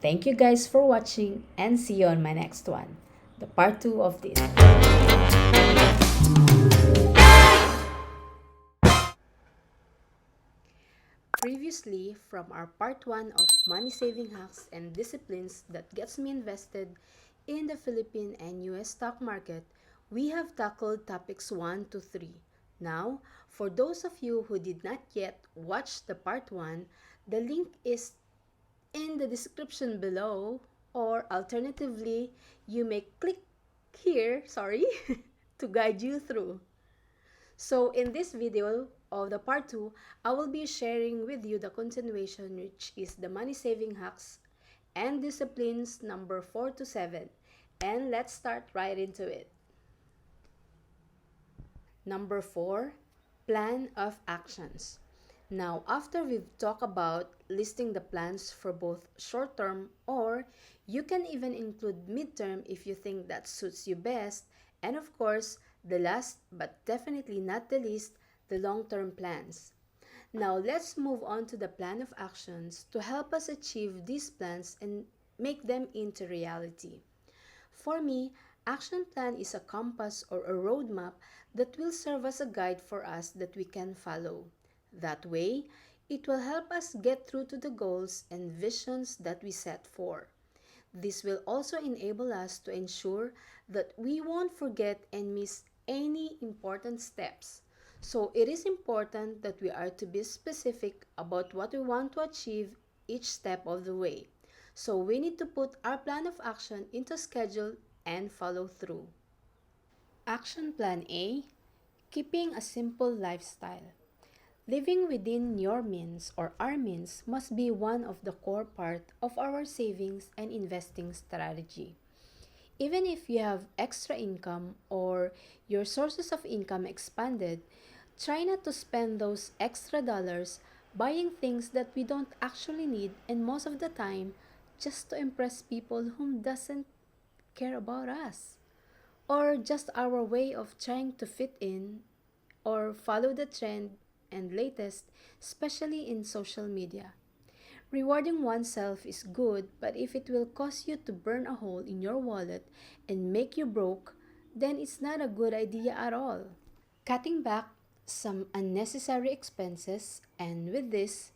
Thank you guys for watching and see you on my next one, the part 2 of this. Previously, from our part 1 of money saving hacks and disciplines that gets me invested in the Philippine and US stock market, we have tackled topics 1 to 3. Now, for those of you who did not yet watch the part 1, the link is in the description below, or alternatively, you may click here, sorry, to guide you through. So in this video of the part 2, I will be sharing with you the continuation, which is the money saving hacks and disciplines number 4 to 7. And let's start right into it. Number 4, plan of actions. Now, after we've talked about listing the plans for both short term, or you can even include midterm if you think that suits you best, and of course, the last but definitely not the least, the long term plans. Now, let's move on to the plan of actions to help us achieve these plans and make them into reality. For me, action plan is a compass or a roadmap that will serve as a guide for us that we can follow. That way, it will help us get through to the goals and visions that we set for. This will also enable us to ensure that we won't forget and miss any important steps. So it is important that we are to be specific about what we want to achieve each step of the way. So we need to put our plan of action into schedule and follow through. Action Plan A: keeping a simple lifestyle. Living within your means or our means must be one of the core part of our savings and investing strategy. Even if you have extra income or your sources of income expanded, try not to spend those extra dollars buying things that we don't actually need, and most of the time just to impress people whom doesn't care about us, or just our way of trying to fit in or follow the trend and latest, especially in social media. Rewarding oneself is good, but if it will cause you to burn a hole in your wallet and make you broke, then it's not a good idea at all. Cutting back some unnecessary expenses, and with this,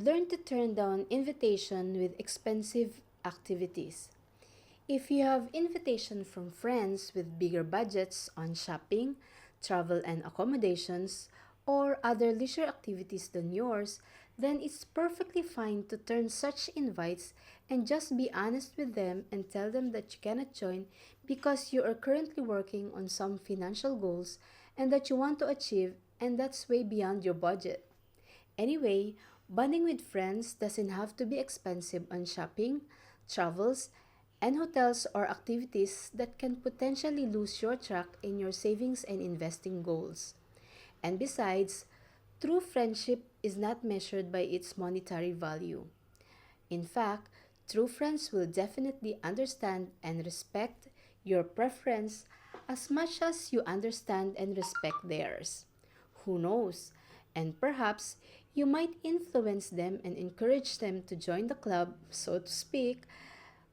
learn to turn down invitation with expensive activities. If you have invitation from friends with bigger budgets on shopping, travel and accommodations, or other leisure activities than yours, then it's perfectly fine to turn such invites and just be honest with them and tell them that you cannot join because you are currently working on some financial goals and that you want to achieve, and that's way beyond your budget. Anyway, bonding with friends doesn't have to be expensive on shopping, travels, and hotels or activities that can potentially lose your track in your savings and investing goals. And besides, true friendship is not measured by its monetary value. In fact, true friends will definitely understand and respect your preference as much as you understand and respect theirs. Who knows? And perhaps you might influence them and encourage them to join the club, so to speak,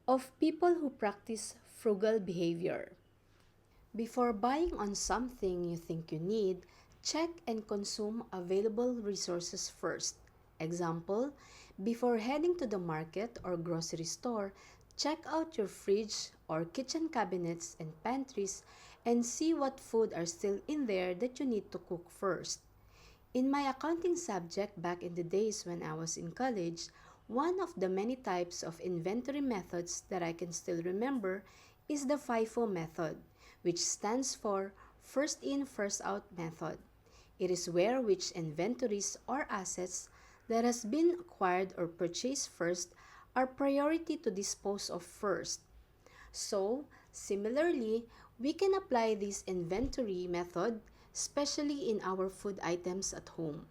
of people who practice frugal behavior. Before buying on something you think you need, check and consume available resources first. Example, before heading to the market or grocery store, check out your fridge or kitchen cabinets and pantries and see what food are still in there that you need to cook first. In my accounting subject back in the days when I was in college, one of the many types of inventory methods that I can still remember is the FIFO method, which stands for first in, first out method. It is where which inventories or assets that has been acquired or purchased first are priority to dispose of first. So, similarly, we can apply this inventory method especially in our food items at home.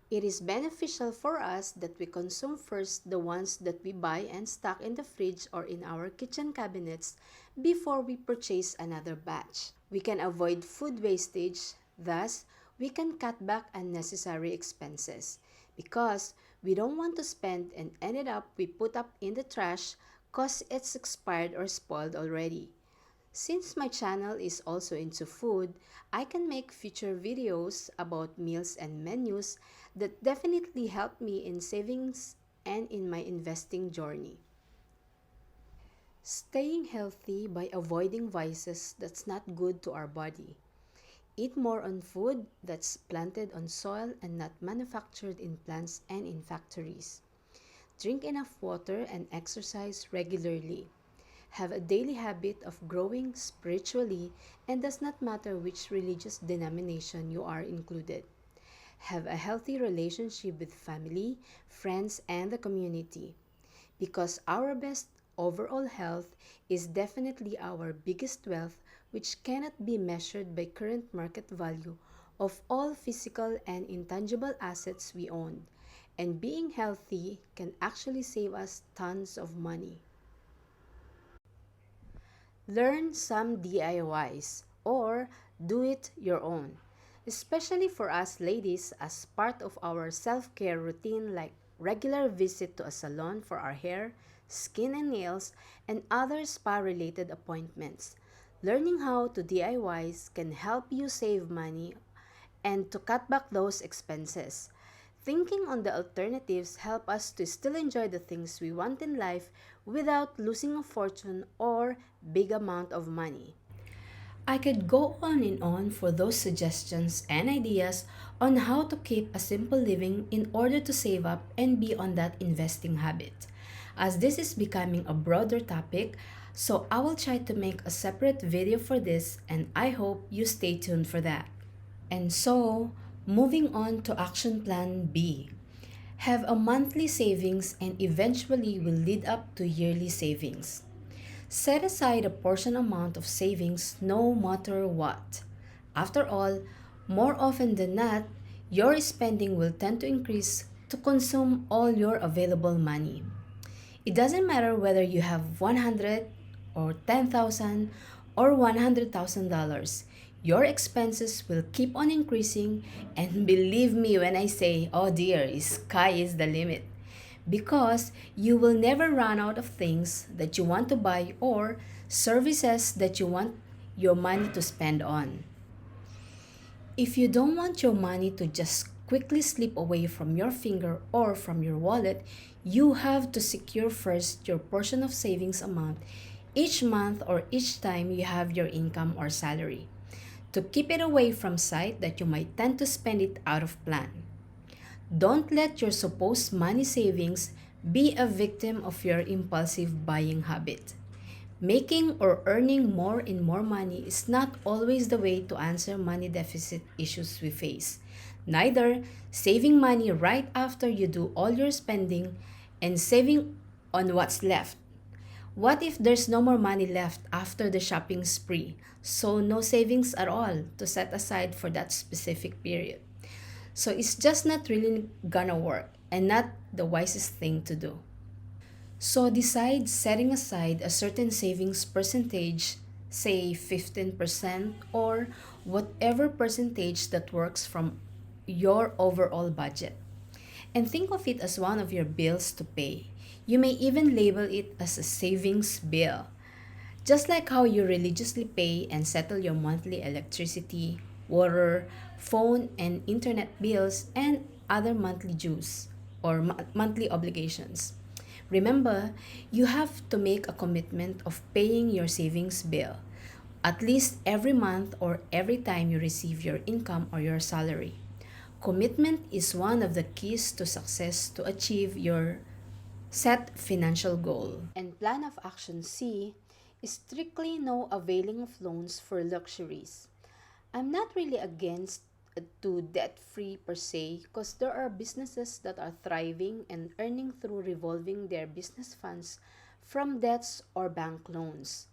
It is beneficial for us that we consume first the ones that we buy and stock in the fridge or in our kitchen cabinets before we purchase another batch. We can avoid food wastage, thus, we can cut back unnecessary expenses because we don't want to spend and ended up we put up in the trash cause it's expired or spoiled already. Since my channel is also into food, I can make future videos about meals and menus that definitely help me in savings and in my investing journey. Staying healthy by avoiding vices that's not good to our body. Eat more on food that's planted on soil and not manufactured in plants and in factories. Drink enough water and exercise regularly. Have a daily habit of growing spiritually, and does not matter which religious denomination you are included. Have a healthy relationship with family, friends, and the community. Because our best overall health is definitely our biggest wealth, which cannot be measured by current market value of all physical and intangible assets we own. And being healthy can actually save us tons of money. Learn some DIYs or do it your own. Especially for us ladies as part of our self-care routine like regular visit to a salon for our hair, skin and nails, and other spa-related appointments. Learning how to DIYs can help you save money and to cut back those expenses. Thinking on the alternatives help us to still enjoy the things we want in life without losing a fortune or big amount of money. I could go on and on for those suggestions and ideas on how to keep a simple living in order to save up and be on that investing habit. As this is becoming a broader topic, so I will try to make a separate video for this and I hope you stay tuned for that. And so, moving on to action plan B. Have a monthly savings and eventually will lead up to yearly savings. Set aside a portion amount of savings no matter what. After all, more often than not, your spending will tend to increase to consume all your available money. It doesn't matter whether you have 100 or 10,000 or $100,000. Your expenses will keep on increasing, and believe me when I say, oh dear, sky is the limit. Because you will never run out of things that you want to buy or services that you want your money to spend on. If you don't want your money to just quickly slip away from your finger or from your wallet, you have to secure first your portion of savings amount each month or each time you have your income or salary to keep it away from sight that you might tend to spend it out of plan. Don't let your supposed money savings be a victim of your impulsive buying habit. Making or earning more and more money is not always the way to answer money deficit issues we face. Neither saving money right after you do all your spending and saving on what's left. What if there's no more money left after the shopping spree? So no savings at all to set aside for that specific period. So it's just not really gonna work and not the wisest thing to do. So decide setting aside a certain savings percentage, say 15% or whatever percentage that works from your overall budget. And think of it as one of your bills to pay. You may even label it as a savings bill. Just like how you religiously pay and settle your monthly electricity, water, phone, and internet bills, and other monthly dues or monthly obligations. Remember, you have to make a commitment of paying your savings bill at least every month or every time you receive your income or your salary. Commitment is one of the keys to success to achieve your set financial goal. And plan of action C is strictly no availing of loans for luxuries. I'm not really against to debt free per se because there are businesses that are thriving and earning through revolving their business funds from debts or bank loans.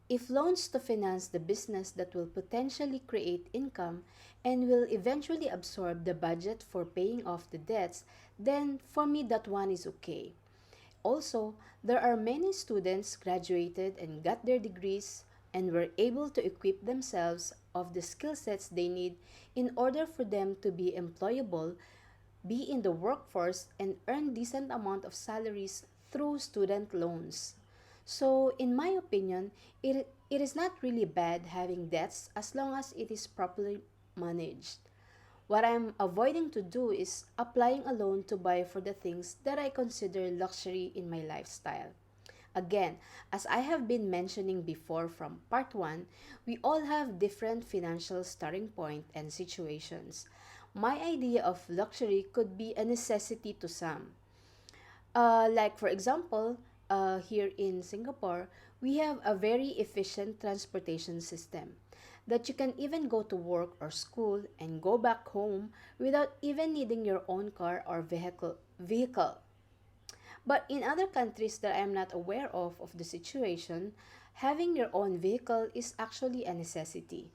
If loans to finance the business that will potentially create income and will eventually absorb the budget for paying off the debts, then for me that one is okay. Also, there are many students graduated and got their degrees and were able to equip themselves of the skill sets they need in order for them to be employable be in the workforce, and earn decent amount of salaries through student loans. So, in my opinion, it is not really bad having debts as long as it is properly managed. What I'm avoiding to do is applying a loan to buy for the things that I consider luxury in my lifestyle. Again, as I have been mentioning before from part 1, we all have different financial starting point and situations. My idea of luxury could be a necessity to some. Like for example, here in Singapore, we have a very efficient transportation system that you can even go to work or school and go back home without even needing your own car or vehicle. But in other countries that I am not aware of the situation, having your own vehicle is actually a necessity.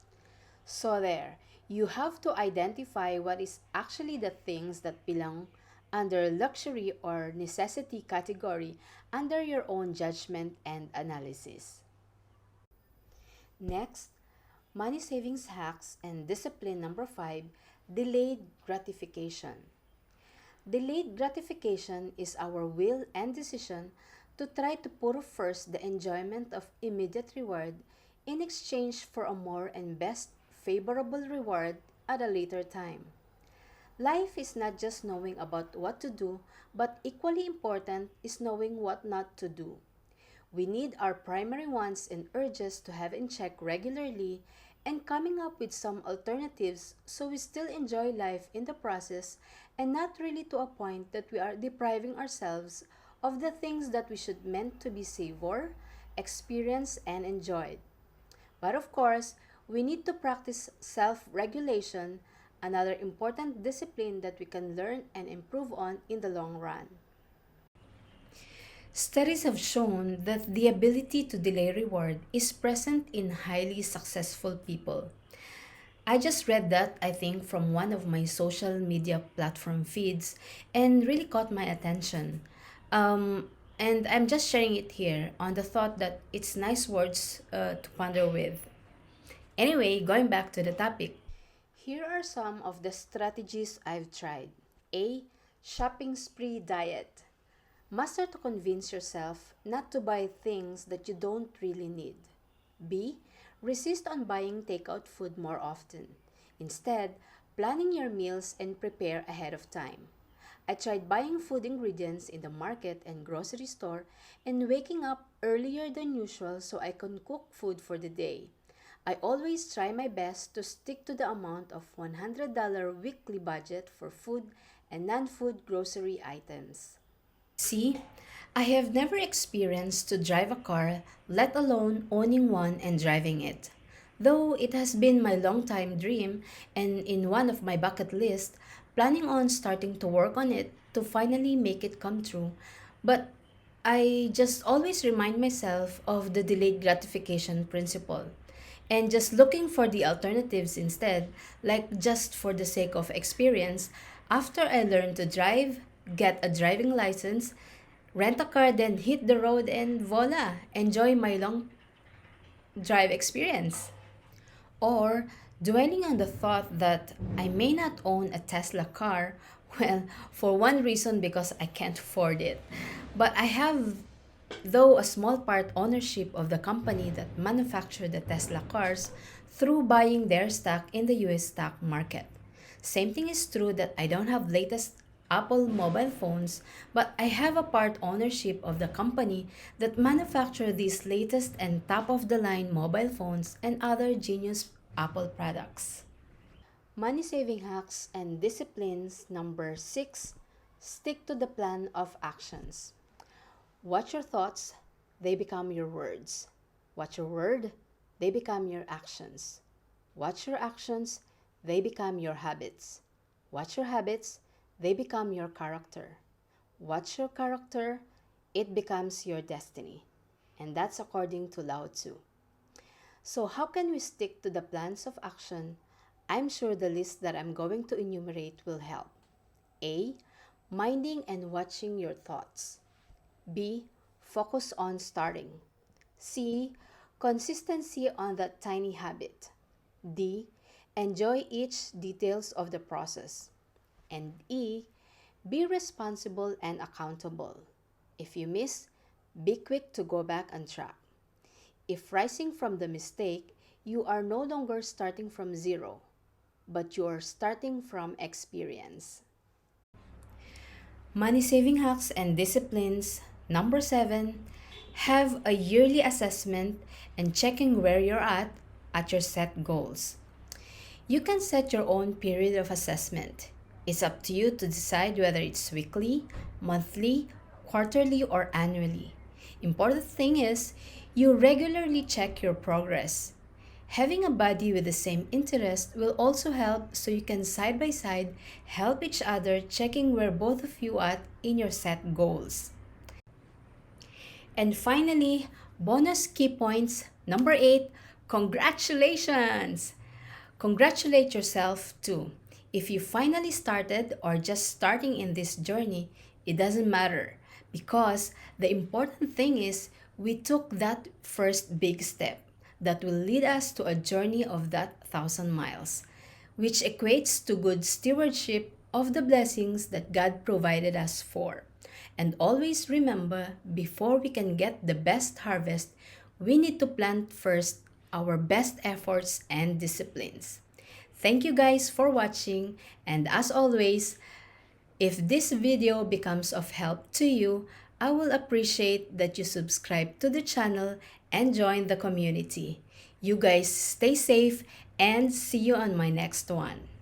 So there, you have to identify what is actually the things that belong under luxury or necessity category under your own judgment and analysis. Next, money savings hacks and discipline number 5, delayed gratification. Delayed gratification is our will and decision to try to put first the enjoyment of immediate reward in exchange for a more and best favorable reward at a later time. Life is not just knowing about what to do, but equally important is knowing what not to do. We need our primary wants and urges to have in check regularly and coming up with some alternatives so we still enjoy life in the process and not really to a point that we are depriving ourselves of the things that we should meant to be savor, experience, and enjoyed. But of course, we need to practice self-regulation, another important discipline that we can learn and improve on in the long run. Studies have shown that the ability to delay reward is present in highly successful people. I just read that, I think, from one of my social media platform feeds and really caught my attention. And I'm just sharing it here on the thought that it's nice words to ponder with. Anyway, going back to the topic, here are some of the strategies I've tried. A. Shopping spree diet. Master to convince yourself not to buy things that you don't really need. B. Resist on buying takeout food more often. Instead, planning your meals and prepare ahead of time. I tried buying food ingredients in the market and grocery store and waking up earlier than usual so I can cook food for the day. I always try my best to stick to the amount of $100 weekly budget for food and non-food grocery items. See, I have never experienced to drive a car, let alone owning one and driving it. Though it has been my long time dream and in one of my bucket list, planning on starting to work on it to finally make it come true. But I just always remind myself of the delayed gratification principle and just looking for the alternatives instead, like just for the sake of experience. After I learn to drive, get a driving license, rent a car, then hit the road, and voila, enjoy my long drive experience. Or dwelling on the thought that I may not own a Tesla car, well, for one reason because I can't afford it. But I have, though, a small part ownership of the company that manufactured the Tesla cars through buying their stock in the US stock market. Same thing is true that I don't have latest Apple mobile phones, but I have a part ownership of the company that manufacture these latest and top of the line mobile phones and other genius Apple products. Money saving hacks and disciplines number 6, stick to the plan of actions. Watch your thoughts, they become your words. Watch your word, they become your actions. Watch your actions, they become your habits. Watch your habits, they become your character. Watch your character, it becomes your destiny. And that's according to Lao Tzu. So, how can we stick to the plans of action? I'm sure the list that I'm going to enumerate will help. A. Minding and watching your thoughts. B. Focus on starting. C. Consistency on that tiny habit. D. Enjoy each details of the process. And E. Be responsible and accountable. If you miss, be quick to go back on track. If rising from the mistake, you are no longer starting from zero, but you are starting from experience. Money saving hacks and disciplines. Number 7, have a yearly assessment and checking where you're at your set goals. You can set your own period of assessment. It's up to you to decide whether it's weekly, monthly, quarterly, or annually. Important thing is, you regularly check your progress. Having a buddy with the same interest will also help so you can side by side help each other checking where both of you at in your set goals. And finally, bonus key points. Number 8, congratulations! Congratulate yourself too. If you finally started or just starting in this journey, it doesn't matter because the important thing is we took that first big step that will lead us to a journey of that 1,000 miles, which equates to good stewardship of the blessings that God provided us for. And always remember, before we can get the best harvest, we need to plant first our best efforts and disciplines. Thank you guys for watching, and as always, if this video becomes of help to you, I will appreciate that you subscribe to the channel and join the community. You guys stay safe and see you on my next one.